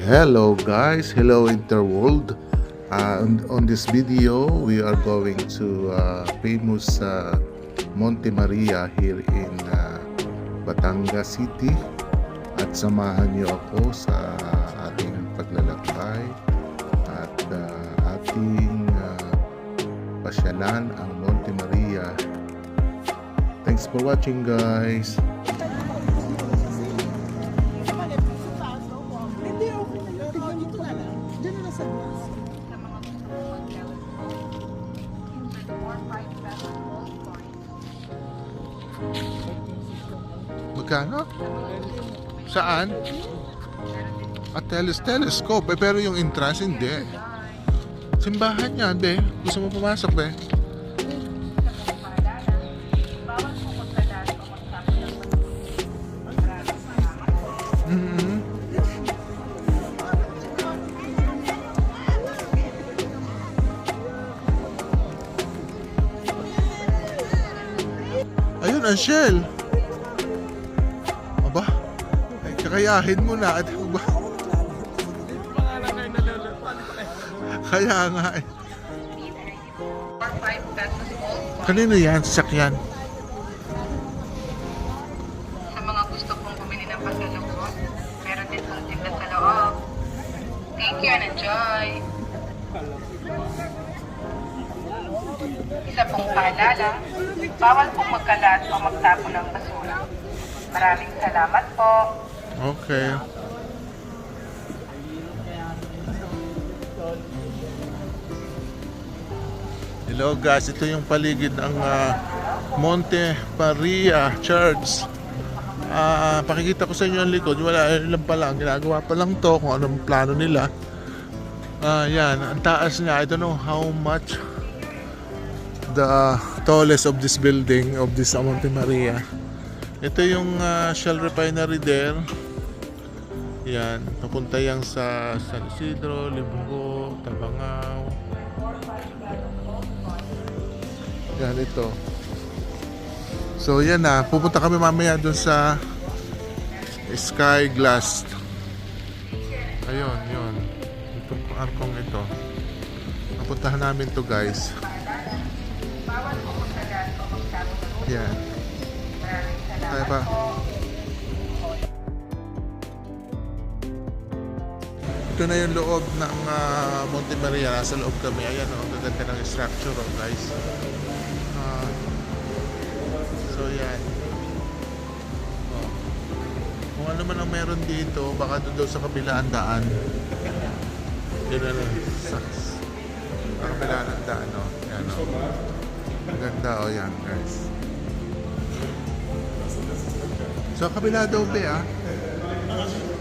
Hello guys, hello interworld. On this video, we are going to famous Monte Maria here in Batangas City at samahan niyo ako sa ating paglalakbay at ating pasyalan ang Monte Maria. Thanks for watching guys. Magkano? Saan? At telescope. Pero yung entrance hindi. Simbahan yan, be. Gusto mo pumasok, be? Mm-hmm. Ayun, ang shell. Aba, ay kakayahin mo na. Kaya nga eh. Kanino yan? Sasakyan? Sa mga gusto pong bumili ng pasalubong, meron din pong tinda sa loob. Thank you and enjoy! Isa pong paalala, bawal pong magkalat o magtapon ng basura. Maraming salamat po. Okay. Hello guys, ito yung paligid ng Monte Maria Church. Pakikita ko sa inyo ang likod. Wala lang pa lang, ginagawa pa lang to kung anong plano nila. Yan, ang taas niya. I don't know how much the tallest of this building of this Monte Maria. Ito yung Shell Refinery there. Yan, papunta yan sa San Isidro, Libungo, Tabangao. Yan ito. So yan na, pupunta kami mamaya dun sa Sky Glass. Ayun, yun. Itong arkong ito. Napuntahan namin to guys. Yan. Kaya pa. Ito na yung loob ng Monte Maria. Nasa loob kami. Ayan o, ang gaganda ng structure o guys. So yan. Kung ano man ang meron dito, baka doon daw sa kabilaan daan. Yun ano. Sa kabilaan daan o. Yan o. Ang ganda o yan guys. So kabila daw be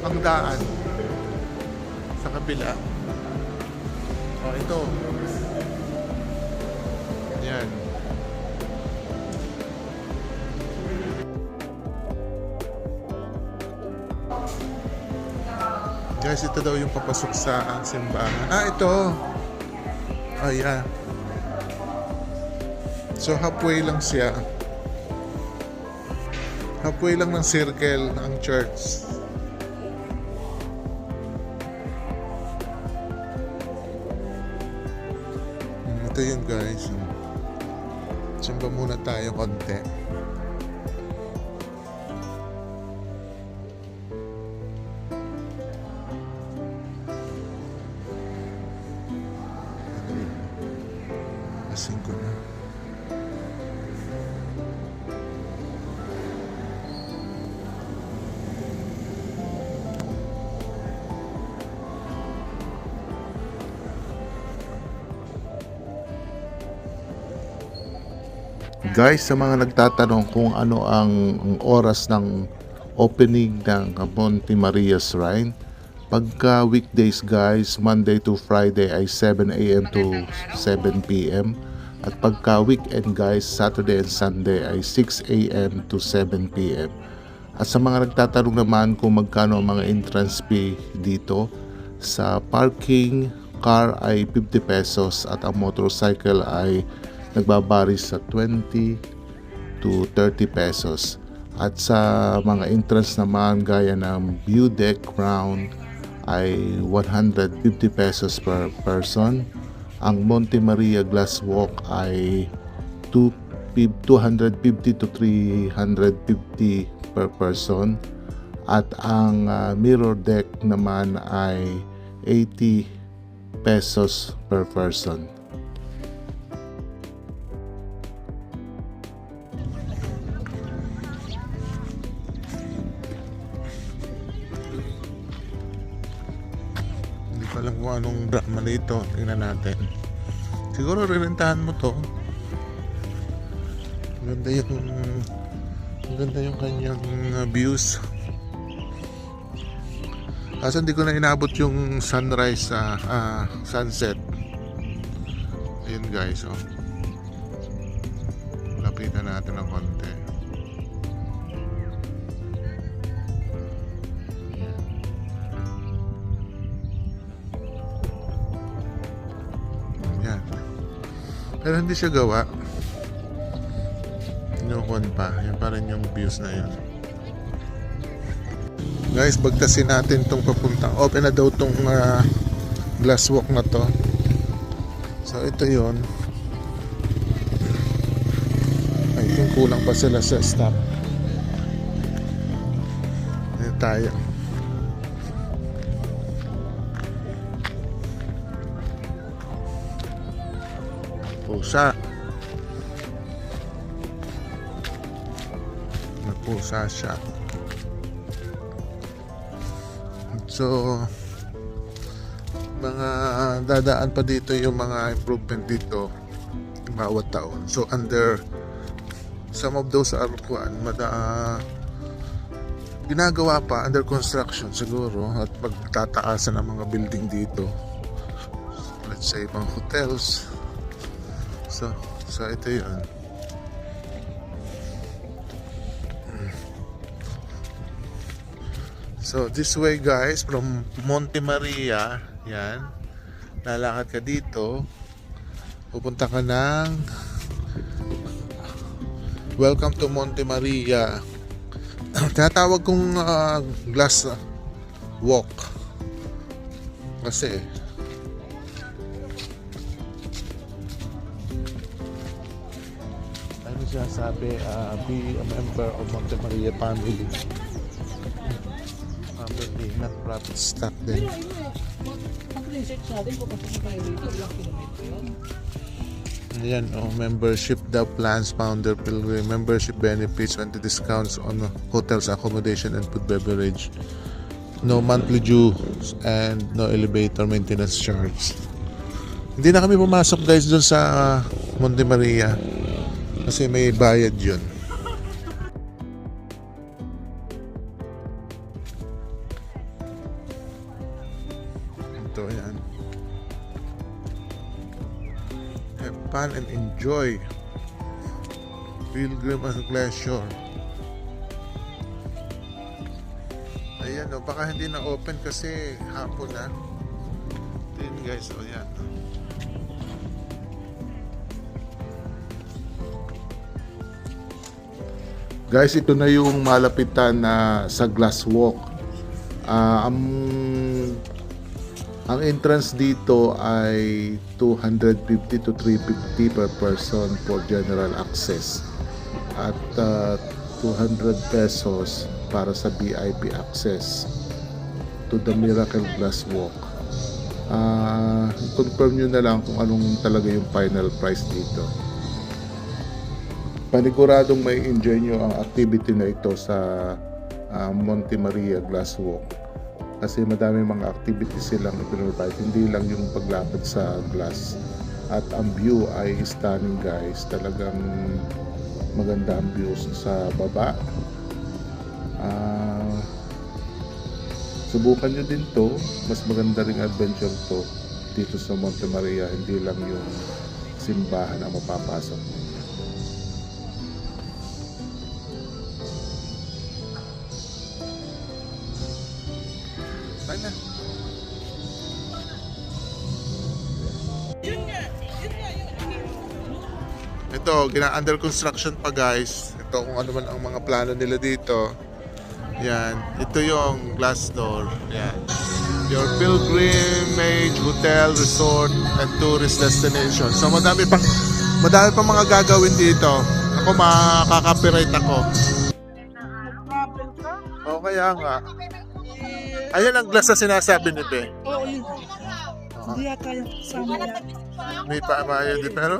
ang daan. Sa kabila. O ito. Yan. Guys, ito daw yung papasok sa simbahan. Ito. Ayan. So halfway lang siya. Halfway lang ng circle ang church. Ito yun guys. Simba muna tayo konti. Asin ko na. Guys, sa mga nagtatanong kung ano ang oras ng opening ng Monte Maria Shrine, pagka weekdays guys, Monday to Friday ay 7 AM to 7 PM. At pagka weekend guys, Saturday and Sunday ay 6 AM to 7 PM. At sa mga nagtatanong naman kung magkano ang mga entrance fee dito, sa parking car ay 50 pesos at ang motorcycle ay nagbabari sa 20 to 30 pesos. At sa mga entrance naman gaya ng view deck, ground ay 150 pesos per person. Ang Monte Maria Glass Walk ay 250 to 350 per person. At ang mirror deck naman ay 80 pesos per person. Hindi ko alam kung anong drama dito. Tingnan natin. Siguro rirentahan mo to. Maganda yung kanyang views. Kaso hindi ko na inabot yung sunrise sunset. Ayun guys, oh. Lapitan natin ng konti. Yan. Pero hindi siya gawa. Inukon pa. Yan pa rin yung views na yun. Guys, bagtasin natin tong papuntang. Open na daw tong glass walk na to. So ito yon. I think kulang pa sila sa stop. Ayan tayo. Pusa. Nagpusa siya. So, mga dadaan pa dito yung mga improvement dito bawat taon. So, under some of those are ginagawa pa, under construction siguro, at magtataasan ng mga building dito. Let's say, mga hotels. So ito yun. So this way guys, from Monte Maria, yan, lalakad ka dito, pupunta ka ng Welcome to Monte Maria. Tinatawag kong glass walk kasi ano siya sabi, be a member of Monte Maria family. Not profit stock din. Ayan, membership daw plans, founder pilgrim, membership benefits, 20 discounts on hotels, accommodation, and food beverage. No monthly dues and no elevator maintenance charge. Hindi na kami pumasok guys dun sa Monte Maria kasi may bayad yun. Ito yan. Have fun and enjoy. Pilgrim as a pleasure. Ayan, baka hindi na open kasi hapon na. Ito guys, yan. Guys, ito na yung malapitan na sa glass walk. Ang entrance dito ay 250 to 350 per person for general access at 200 pesos para sa VIP access to the Miracle Glass Walk. Confirm nyo na lang kung anong talaga yung final price dito. Paniguradong may enjoy nyo ang activity na ito sa Monte Maria Glass Walk. Kasi madami mga activities silang ipinrovide, hindi lang yung paglakad sa glass. At ang view ay stunning guys, talagang maganda ang views sa baba. Subukan nyo din to, mas maganda ring adventure to dito sa Monte Maria, hindi lang yung simbahan ang mapapasok. Na. Ito, under construction pa guys. Ito kung ano man ang mga plano nila dito. Yan, ito yung glass door. Yan. your pilgrimage, hotel, resort, and tourist destination. So madami pang mga gagawin dito. Ako makaka-copyright ako. Travel ka? O kaya nga. Ayan ang glass na sinasabi ni Be. Oo, yun. Hindi yata yung kasama niya. May paamaya din. Pero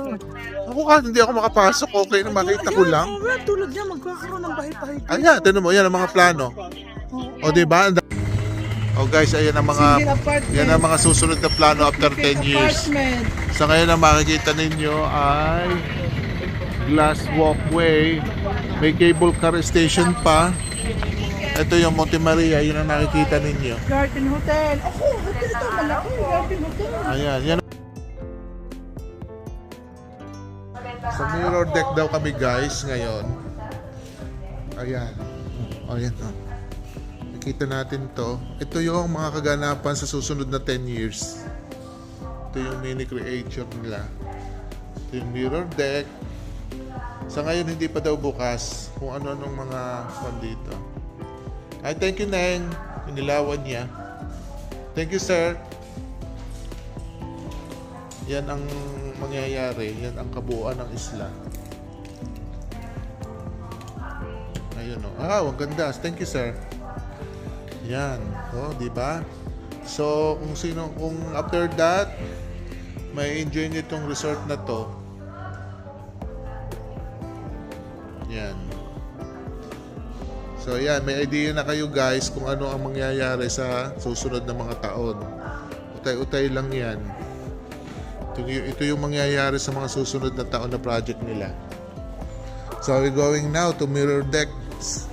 ako kahit hindi ako makapasok, okay na makita ko lang. Oo nga, tulad niya, magkakaroon ng bahay-bahay. Ayan, tinan mo, yan ang mga plano. O diba? O guys, ayan ang mga Single apartment. yan ang mga susunod na plano after 10 years. Apartment. Sa ngayon ang makikita ninyo ay glass walkway. May cable car station pa. Ito yung Monte Maria, yun ang nakikita ninyo. Garden Hotel. Ako, hotel ito, malaki. Garden Hotel. Ayan, yan. Sa mirror deck daw kami guys ngayon. Ayan. Ayan. Nakita natin to. Ito yung mga kaganapan sa susunod na 10 years. Ito yung mini creature nila. Ito yung mirror deck. Sa ngayon hindi pa daw bukas kung ano-anong mga fun dito. Ay, thank you, Neng. Inilawan niya. Thank you, sir. Yan ang mangyayari. Yan ang kabuuan ng isla. Ayun, oh. Ah, ang ganda. Thank you, sir. Yan. Oh, di ba? So, kung after that, may enjoy nitong resort na to. Yan. So yan, may idea na kayo guys kung ano ang mangyayari sa susunod na mga taon. Utay-utay lang yan. Ito yung mangyayari sa mga susunod na taon na project nila. So we're going now to Mirror Decks.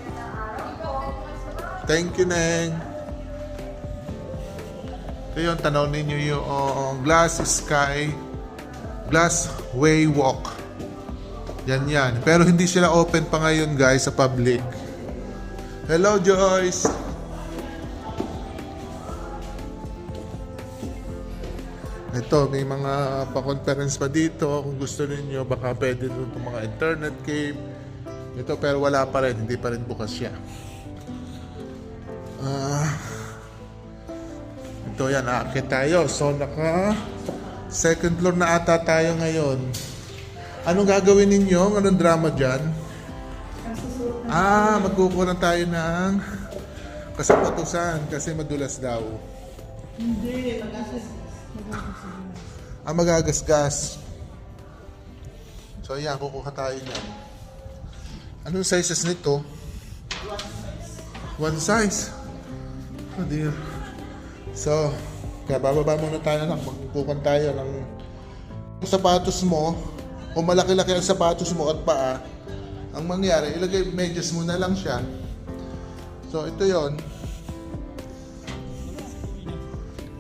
Thank you, Neng. Ito yung tanaw ninyo yung Glass Sky, Glass Way Walk. Yan. Pero hindi sila open pa ngayon guys sa public. Hello, Joyce! Ito, may mga pa-conference pa dito. Kung gusto ninyo, baka pwede doon itong mga internet cave. Ito, pero wala pa rin. Hindi pa rin bukas siya. Ito yan, aakit tayo. So, second floor na ata tayo ngayon. Anong gagawin ninyo? Anong drama dyan? Magkukunan tayo ng kasapatusan kasi madulas daw. Hindi. Magagasgas. So yan, kukuha tayo niyan. Anong sizes nito? One size. Oh dear. So, kaya bababa muna tayo lang. Magkukunan tayo ng sapatos mo. Kung malaki-laki ang sapatos mo at paa, ang mangyari, ilagay medyas mo na lang siya. So, ito yon.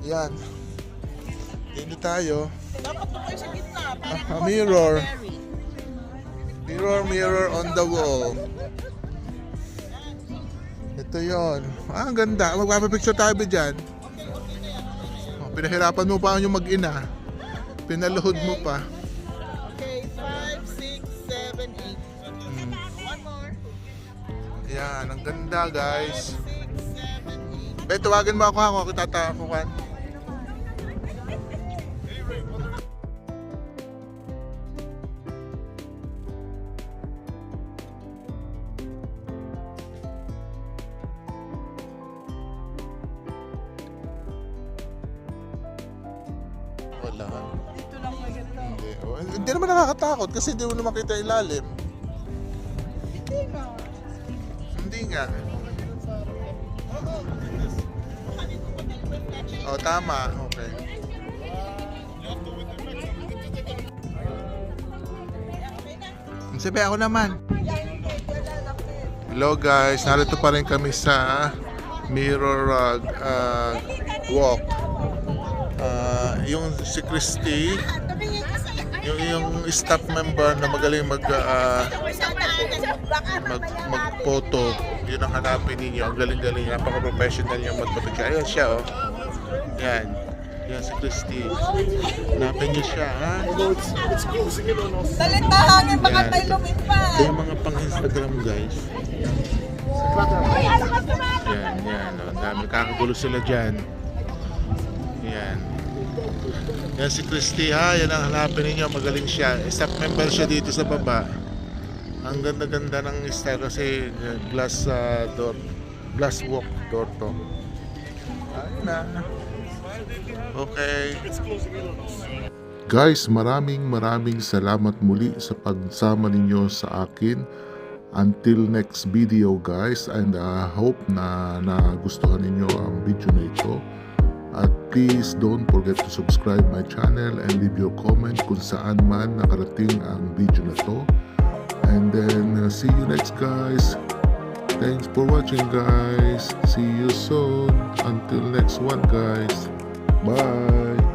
Yan. Dito tayo. Dapat ito kayo sa gitna. Para Mirror. Mirror on the wall. Ito yon. Ang ganda. Magpapapicture tayo ba dyan? Pinahirapan mo pa yung mag-ina. Pinaluhod mo pa. Okay, 5, 6, 7, 8. One more. Yan, ang ganda guys. Be, tawagan mo ako ha, ako tatakuan. Wala. Dito lang maganda. Hindi. Hindi naman nakakatakot kasi hindi mo naman kita ilalim. Hindi nga. Hindi nga. Oh, tama. Okay. Sabi ako naman. Hello guys, narito pa rin kami sa Mirror Walk. Yung si Christy, yung staff member na magaling mag-photo, yun ang hanapin ninyo. Ang galing-galing, napaka-professional yung magpapicture. Ayun siya, oh. Yan. Yan si Christy. Hanapin niyo siya, ha? Dalit na hangin, baka tayo lumipad. Ito yung mga pang-Instagram, guys. Yan. Oh. Dami, kakagulo sila dyan. Yan. Yan si Christy ha, yan ang hanapin ninyo, magaling siya. Staff member siya dito sa baba. Ang ganda-ganda ng style kasi glass door, glass walk door to. Ayun na. Okay. Guys, maraming salamat muli sa pagsama ninyo sa akin. Until next video guys, and hope na nagustuhan ninyo ang video na ito. At please don't forget to subscribe my channel and leave your comment kung saan man nakarating ang video na to. And then see you next guys. Thanks for watching guys. See you soon. Until next one guys. Bye.